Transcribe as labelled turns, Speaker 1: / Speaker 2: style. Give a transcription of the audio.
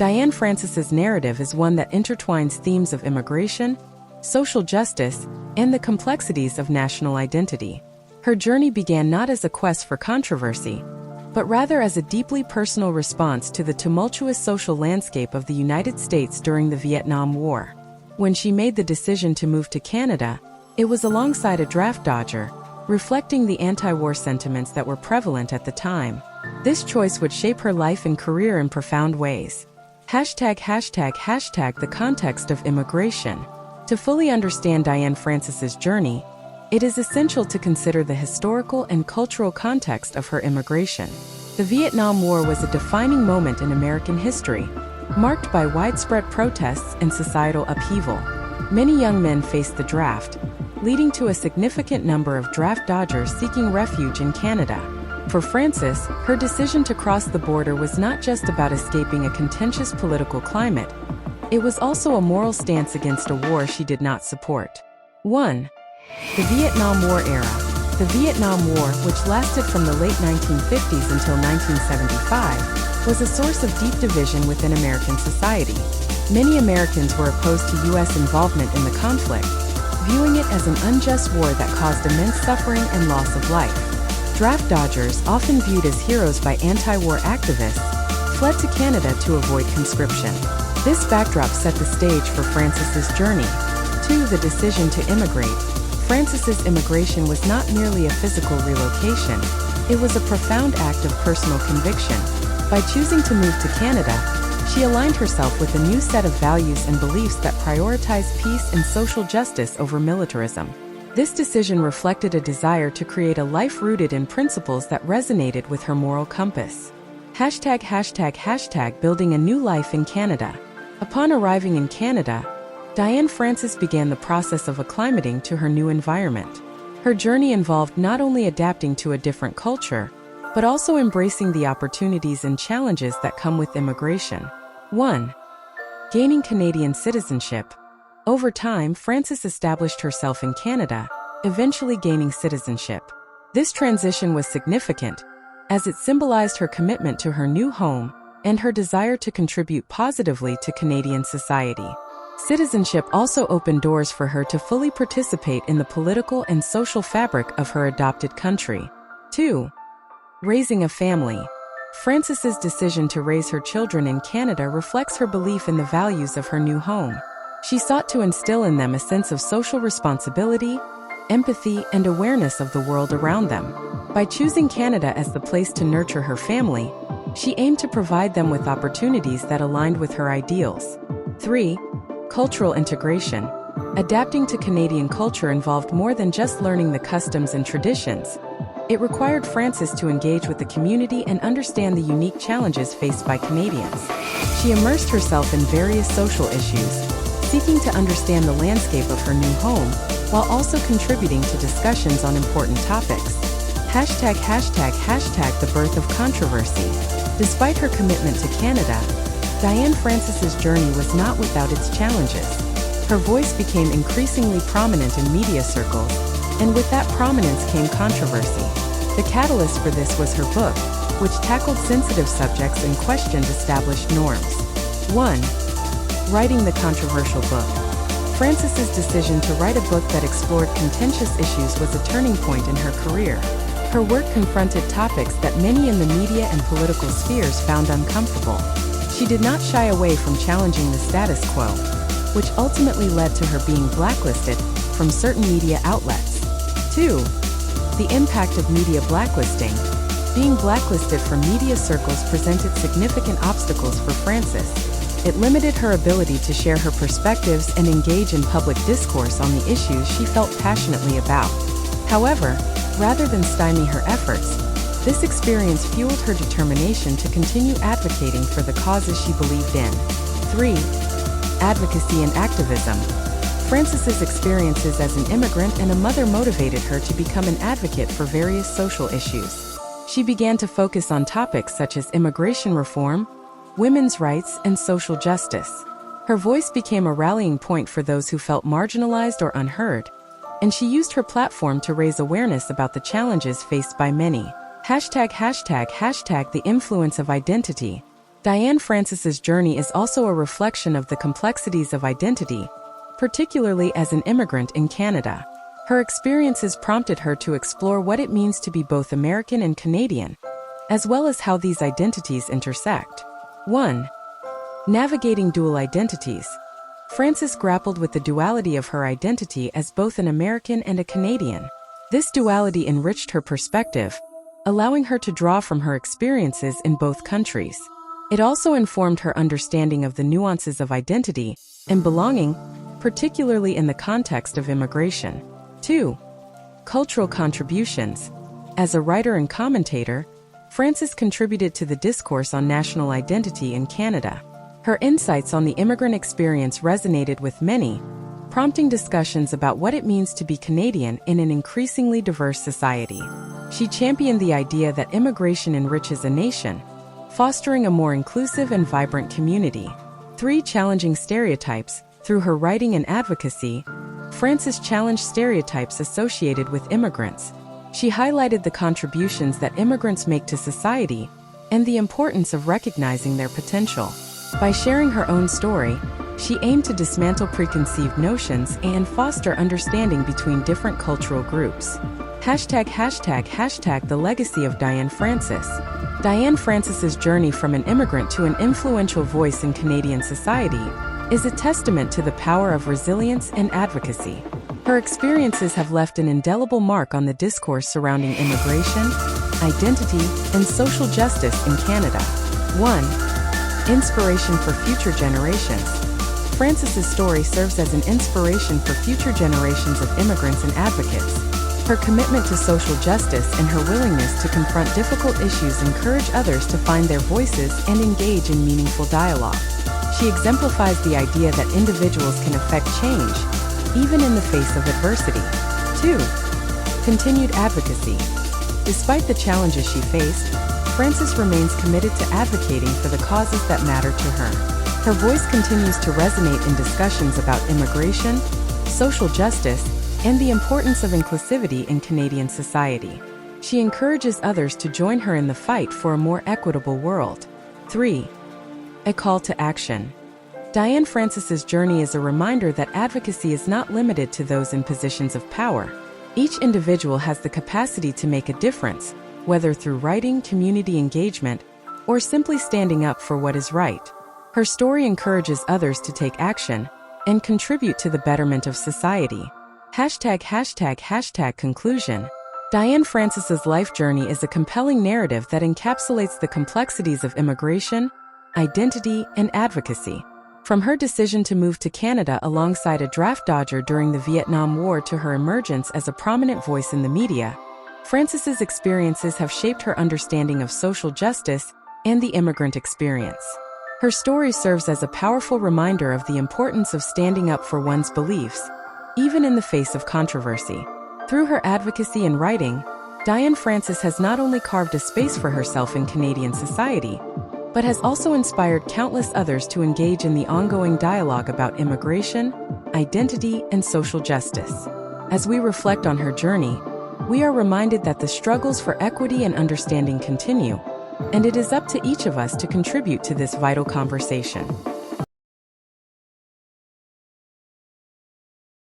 Speaker 1: Diane Frances's narrative is one that intertwines themes of immigration, social justice, and the complexities of national identity. Her journey began not as a quest for controversy, but rather as a deeply personal response to the tumultuous social landscape of the United States during the Vietnam War. When she made the decision to move to Canada, it was alongside a draft dodger, reflecting the anti-war sentiments that were prevalent at the time. This choice would shape her life and career in profound ways. ####The context of immigration. To fully understand Diane Frances's journey, it is essential to consider the historical and cultural context of her immigration. The Vietnam War was a defining moment in American history, marked by widespread protests and societal upheaval. Many young men faced the draft, leading to a significant number of draft dodgers seeking refuge in Canada. For Frances, her decision to cross the border was not just about escaping a contentious political climate. It was also a moral stance against a war she did not support. 1. The Vietnam War era. The Vietnam War, which lasted from the late 1950s until 1975, was a source of deep division within American society. Many Americans were opposed to U.S. involvement in the conflict, viewing it as an unjust war that caused immense suffering and loss of life. Draft dodgers, often viewed as heroes by anti-war activists, fled to Canada to avoid conscription. This backdrop set the stage for Frances's journey. 2. The decision to immigrate. Frances's immigration was not merely a physical relocation, it was a profound act of personal conviction. By choosing to move to Canada, she aligned herself with a new set of values and beliefs that prioritize peace and social justice over militarism. This decision reflected a desire to create a life rooted in principles that resonated with her moral compass. ###Building a new life in Canada. Upon arriving in Canada, Diane Frances began the process of acclimating to her new environment. Her journey involved not only adapting to a different culture, but also embracing the opportunities and challenges that come with immigration. 1. Gaining Canadian citizenship. Over time, Frances established herself in Canada, eventually gaining citizenship. This transition was significant, as it symbolized her commitment to her new home and her desire to contribute positively to Canadian society. Citizenship also opened doors for her to fully participate in the political and social fabric of her adopted country. 2. Raising a family. Frances's decision to raise her children in Canada reflects her belief in the values of her new home. She sought to instill in them a sense of social responsibility, empathy, and awareness of the world around them. By choosing Canada as the place to nurture her family, she aimed to provide them with opportunities that aligned with her ideals. 3. Cultural integration. Adapting to Canadian culture involved more than just learning the customs and traditions. It required Frances to engage with the community and understand the unique challenges faced by Canadians. She immersed herself in various social issues, seeking to understand the landscape of her new home, while also contributing to discussions on important topics. ###The birth of controversy. Despite her commitment to Canada, Diane Frances's journey was not without its challenges. Her voice became increasingly prominent in media circles, and with that prominence came controversy. The catalyst for this was her book, which tackled sensitive subjects and questioned established norms. 1. Writing the controversial book. Frances's decision to write a book that explored contentious issues was a turning point in her career. Her work confronted topics that many in the media and political spheres found uncomfortable. She did not shy away from challenging the status quo, which ultimately led to her being blacklisted from certain media outlets. 2. The impact of media blacklisting. Being blacklisted from media circles presented significant obstacles for Frances. It limited her ability to share her perspectives and engage in public discourse on the issues she felt passionately about. However, rather than stymie her efforts, this experience fueled her determination to continue advocating for the causes she believed in. 3. Advocacy and activism. Frances's experiences as an immigrant and a mother motivated her to become an advocate for various social issues. She began to focus on topics such as immigration reform, women's rights, and social justice. Her voice became a rallying point for those who felt marginalized or unheard, and she used her platform to raise awareness about the challenges faced by many. ###The influence of identity. Diane Frances's journey is also a reflection of the complexities of identity, particularly as an immigrant in Canada. Her experiences prompted her to explore what it means to be both American and Canadian, as well as how these identities intersect. 1. Navigating dual identities. Frances grappled with the duality of her identity as both an American and a Canadian. This duality enriched her perspective, allowing her to draw from her experiences in both countries. It also informed her understanding of the nuances of identity and belonging, particularly in the context of immigration. 2. Cultural contributions. As a writer and commentator, Frances contributed to the discourse on national identity in Canada. Her insights on the immigrant experience resonated with many, prompting discussions about what it means to be Canadian in an increasingly diverse society. She championed the idea that immigration enriches a nation, fostering a more inclusive and vibrant community. 3. Challenging stereotypes. Through her writing and advocacy, Frances challenged stereotypes associated with immigrants. She highlighted the contributions that immigrants make to society and the importance of recognizing their potential. By sharing her own story, she aimed to dismantle preconceived notions and foster understanding between different cultural groups. #The legacy of Diane Frances. Diane Frances's journey from an immigrant to an influential voice in Canadian society is a testament to the power of resilience and advocacy. Her experiences have left an indelible mark on the discourse surrounding immigration, identity, and social justice in Canada. 1. Inspiration for future generations. Frances's story serves as an inspiration for future generations of immigrants and advocates. Her commitment to social justice and her willingness to confront difficult issues encourage others to find their voices and engage in meaningful dialogue. She exemplifies the idea that individuals can affect change, even in the face of adversity. 2. Continued advocacy. Despite the challenges she faced, Frances remains committed to advocating for the causes that matter to her. Her voice continues to resonate in discussions about immigration, social justice, and the importance of inclusivity in Canadian society. She encourages others to join her in the fight for a more equitable world. 3. A call to action. Diane Frances's journey is a reminder that advocacy is not limited to those in positions of power. Each individual has the capacity to make a difference, whether through writing, community engagement, or simply standing up for what is right. Her story encourages others to take action and contribute to the betterment of society. Conclusion. Diane Frances's life journey is a compelling narrative that encapsulates the complexities of immigration, identity, and advocacy. From her decision to move to Canada alongside a draft dodger during the Vietnam War to her emergence as a prominent voice in the media, Frances's experiences have shaped her understanding of social justice and the immigrant experience. Her story serves as a powerful reminder of the importance of standing up for one's beliefs, even in the face of controversy. Through her advocacy and writing, Diane Frances has not only carved a space for herself in Canadian society, but has also inspired countless others to engage in the ongoing dialogue about immigration, identity, and social justice. As we reflect on her journey, we are reminded that the struggles for equity and understanding continue, and it is up to each of us to contribute to this vital conversation.